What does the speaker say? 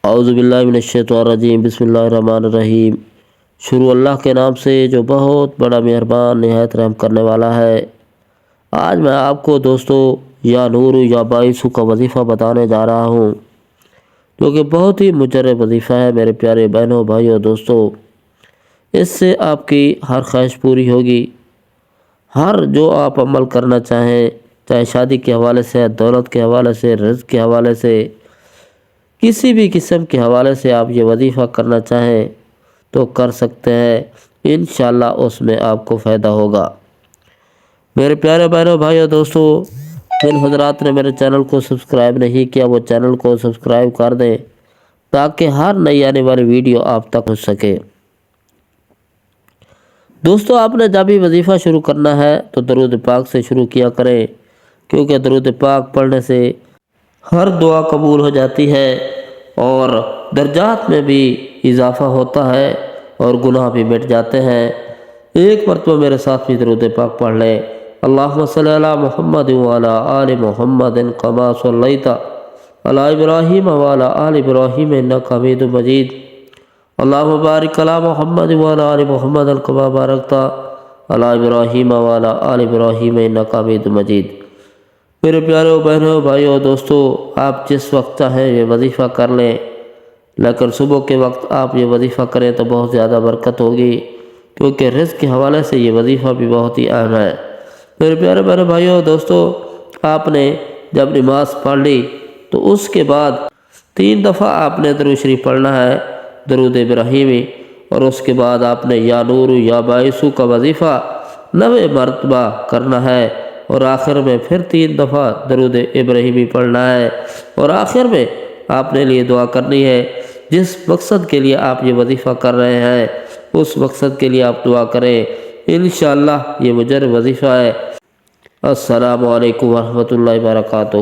اعوذ باللہ من الشیطان الرجیم، بسم اللہ الرحمن الرحیم۔ شروع اللہ کے نام سے جو بہت بڑا مہربان نہایت رحم کرنے والا ہے۔ آج میں آپ کو دوستو یا نور یا باعث کا وظیفہ بتانے جا رہا ہوں، جو کہ بہت ہی مجرب وظیفہ ہے میرے پیارے بہنوں بھائیوں دوستو۔ اس سے آپ کی ہر خواہش پوری ہوگی، ہر جو آپ عمل کرنا چاہیں، چاہے شادی کے حوالے سے، دولت کے حوالے سے، رزق کے حوالے سے، کسی بھی قسم کے حوالے سے آپ یہ وظیفہ کرنا چاہیں تو کر سکتے ہیں، انشاءاللہ اس میں آپ کو فائدہ ہوگا۔ میرے پیارے بہنوں بھائیوں دوستو، جن حضرات نے میرے چینل کو سبسکرائب نہیں کیا وہ چینل کو سبسکرائب کر دیں تاکہ ہر نئی آنے والی ویڈیو آپ تک پہنچ سکے۔ دوستو، آپ نے جب بھی وظیفہ شروع کرنا ہے تو درود پاک سے شروع کیا کریں، کیونکہ درود پاک پڑھنے سے ہر دعا قبول ہو جاتی ہے اور درجات میں بھی اضافہ ہوتا ہے اور گناہ بھی مٹ جاتے ہیں۔ ایک مرتبہ میرے ساتھ بھی درود پاک پڑھ لیں۔ اللہم صلی علی محمد وعلی آل محمد کما صلیت علی ابراہیم وعلی آل ابراہیم انک حمید مجید۔ اللہم بارک علی محمد وعلی آل محمد کما بارکت علی ابراہیم وعلی آل ابراہیم انک حمید مجید۔ میرے پیارے بہنوں بھائیوں دوستو، آپ جس وقت چاہیں یہ وظیفہ کر لیں، لیکن صبح کے وقت آپ یہ وظیفہ کریں تو بہت زیادہ برکت ہوگی، کیونکہ رزق کے حوالے سے یہ وظیفہ بھی بہت ہی اہم ہے۔ میرے پیارے بہنوں بھائیوں دوستو، آپ نے جب نماز پڑھ لی تو اس کے بعد 3 دفعہ آپ نے درود شریف پڑھنا ہے، درود ابراہیمی، اور اس کے بعد آپ نے یا نور یا باعث کا وظیفہ 9 مرتبہ کرنا ہے، اور آخر میں پھر 3 دفعہ درود ابراہیمی پڑھنا ہے، اور آخر میں آپ نے لیے دعا کرنی ہے۔ جس مقصد کے لیے آپ یہ وظیفہ کر رہے ہیں اس مقصد کے لیے آپ دعا کریں، انشاءاللہ یہ مجرب وظیفہ ہے۔ السلام علیکم ورحمۃ اللہ وبرکاتہ۔